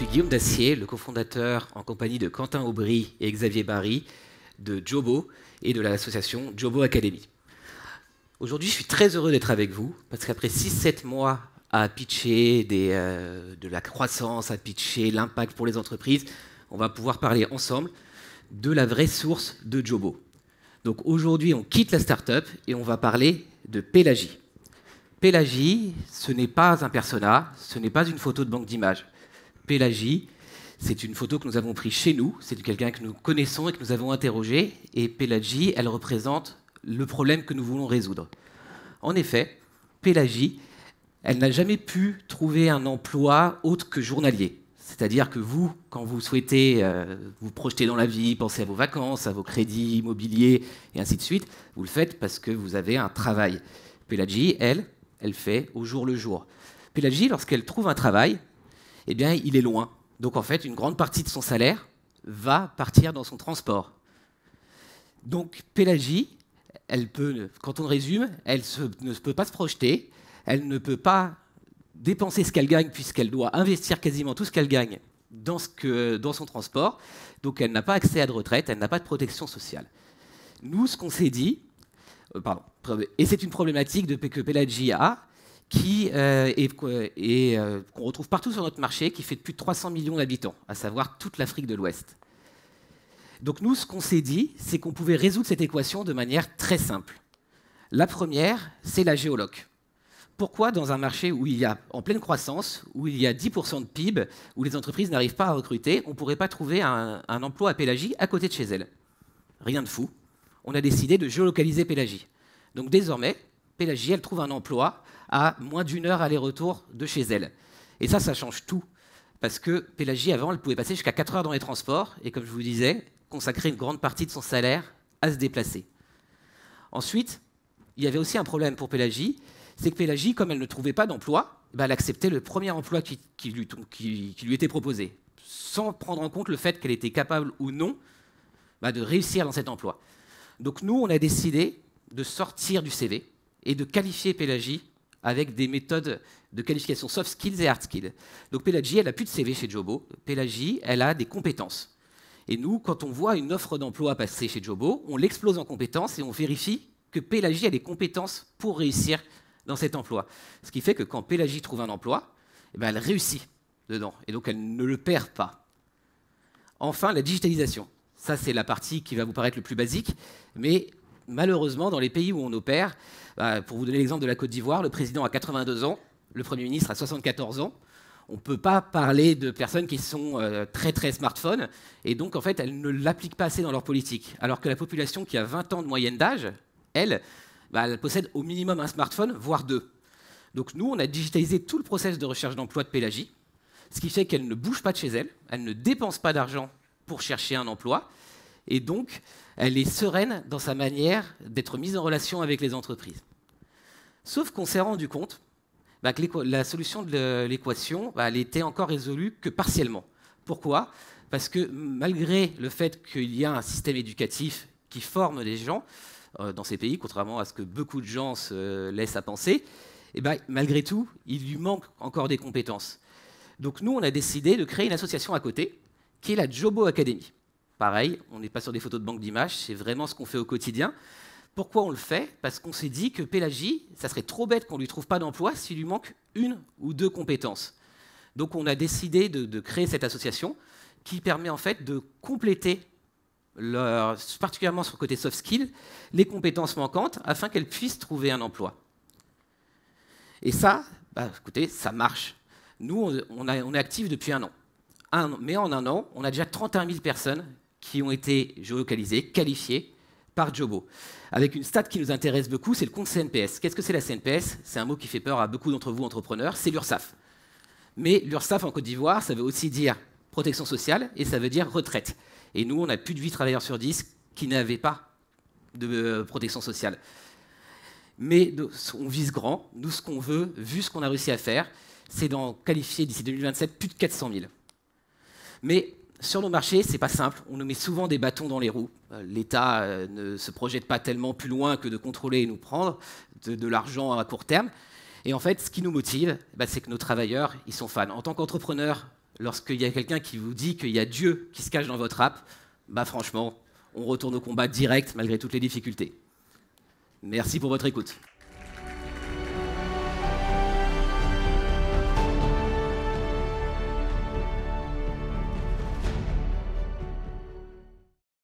suis Guillaume Dacier, le cofondateur en compagnie de Quentin Aubry et Xavier Barry de Jobo et de l'association Jobo Academy. Aujourd'hui, je suis très heureux d'être avec vous parce qu'après 6-7 mois à pitcher de la croissance, à pitcher l'impact pour les entreprises, on va pouvoir parler ensemble de la vraie source de Jobo. Donc aujourd'hui, on quitte la start-up et on va parler de Pélagie. Pélagie, ce n'est pas un persona, ce n'est pas une photo de banque d'images. Pélagie, c'est une photo que nous avons prise chez nous, c'est quelqu'un que nous connaissons et que nous avons interrogé, et Pélagie, elle représente le problème que nous voulons résoudre. En effet, Pélagie, elle n'a jamais pu trouver un emploi autre que journalier. C'est-à-dire que vous, quand vous souhaitez vous projeter dans la vie, penser à vos vacances, à vos crédits immobiliers, et ainsi de suite, vous le faites parce que vous avez un travail. Pélagie, elle fait au jour le jour. Pélagie, lorsqu'elle trouve un travail, eh bien, il est loin. Donc, en fait, une grande partie de son salaire va partir dans son transport. Donc, Pélagie, elle peut, quand on résume, elle ne peut pas se projeter, elle ne peut pas dépenser ce qu'elle gagne puisqu'elle doit investir quasiment tout ce qu'elle gagne dans son transport. Donc, elle n'a pas accès à de retraite, elle n'a pas de protection sociale. Nous, ce qu'on s'est dit, et c'est une problématique que Pélagie a, qu'on retrouve partout sur notre marché, qui fait plus de 300 millions d'habitants, à savoir toute l'Afrique de l'Ouest. Donc nous, ce qu'on s'est dit, c'est qu'on pouvait résoudre cette équation de manière très simple. La première, c'est la géoloc. Pourquoi dans un marché où il y a, en pleine croissance, où il y a 10% de PIB, où les entreprises n'arrivent pas à recruter, on ne pourrait pas trouver un emploi à Pélagie à côté de chez elles? Rien de fou. On a décidé de géolocaliser Pélagie. Donc désormais, Pélagie, elle trouve un emploi à moins d'1 heure aller-retour de chez elle. Et ça change tout. Parce que Pélagie, avant, elle pouvait passer jusqu'à 4 heures dans les transports, et comme je vous disais, consacrer une grande partie de son salaire à se déplacer. Ensuite, il y avait aussi un problème pour Pélagie, c'est que Pélagie, comme elle ne trouvait pas d'emploi, elle acceptait le premier emploi qui lui était proposé, sans prendre en compte le fait qu'elle était capable ou non de réussir dans cet emploi. Donc nous, on a décidé de sortir du CV et de qualifier Pélagie avec des méthodes de qualification soft skills et hard skills. Donc Pélagie, elle n'a plus de CV chez Jobo. Pélagie, elle a des compétences. Et nous, quand on voit une offre d'emploi passer chez Jobo, on l'explose en compétences et on vérifie que Pélagie a les compétences pour réussir dans cet emploi. Ce qui fait que quand Pélagie trouve un emploi, elle réussit dedans. Et donc elle ne le perd pas. Enfin, la digitalisation. Ça, c'est la partie qui va vous paraître le plus basique, mais malheureusement, dans les pays où on opère, pour vous donner l'exemple de la Côte d'Ivoire, le président a 82 ans, le Premier ministre a 74 ans. On ne peut pas parler de personnes qui sont très smartphones, et donc en fait, elles ne l'appliquent pas assez dans leur politique. Alors que la population qui a 20 ans de moyenne d'âge, elle possède au minimum un smartphone, voire 2. Donc nous, on a digitalisé tout le process de recherche d'emploi de Pélagie, ce qui fait qu'elle ne bouge pas de chez elle, elle ne dépense pas d'argent pour chercher un emploi, et donc elle est sereine dans sa manière d'être mise en relation avec les entreprises. Sauf qu'on s'est rendu compte que la solution de l'équation, elle était encore résolue que partiellement. Pourquoi? Parce que malgré le fait qu'il y a un système éducatif qui forme les gens dans ces pays, contrairement à ce que beaucoup de gens se laissent à penser, malgré tout, il lui manque encore des compétences. Donc nous, on a décidé de créer une association à côté, qui est la Jobo Academy. Pareil, on n'est pas sur des photos de banque d'images, c'est vraiment ce qu'on fait au quotidien. Pourquoi on le fait? Parce qu'on s'est dit que Pélagie, ça serait trop bête qu'on ne lui trouve pas d'emploi s'il lui manque 1 ou 2 compétences. Donc on a décidé de créer cette association qui permet en fait de compléter, particulièrement sur le côté soft skills, les compétences manquantes afin qu'elle puisse trouver un emploi. Et ça, écoutez, ça marche. Nous, on est actifs depuis 1 an. Mais en 1 an, on a déjà 31 000 personnes qui ont été géolocalisées, qualifiées par Jobo. Avec une stat qui nous intéresse beaucoup, c'est le compte CNPS. Qu'est-ce que c'est la CNPS? C'est un mot qui fait peur à beaucoup d'entre vous entrepreneurs, c'est l'URSSAF. Mais l'URSSAF en Côte d'Ivoire, ça veut aussi dire protection sociale et ça veut dire retraite. Et nous, on a plus de 8 travailleurs sur 10 qui n'avaient pas de protection sociale. Mais on vise grand. Nous, ce qu'on veut, vu ce qu'on a réussi à faire, c'est d'en qualifier d'ici 2027 plus de 400 000. Mais sur nos marchés, ce n'est pas simple. On nous met souvent des bâtons dans les roues. L'État ne se projette pas tellement plus loin que de contrôler et nous prendre de l'argent à court terme. Et en fait, ce qui nous motive, c'est que nos travailleurs, ils sont fans. En tant qu'entrepreneur, lorsqu'il y a quelqu'un qui vous dit qu'il y a Dieu qui se cache dans votre app, bah franchement, on retourne au combat direct malgré toutes les difficultés. Merci pour votre écoute.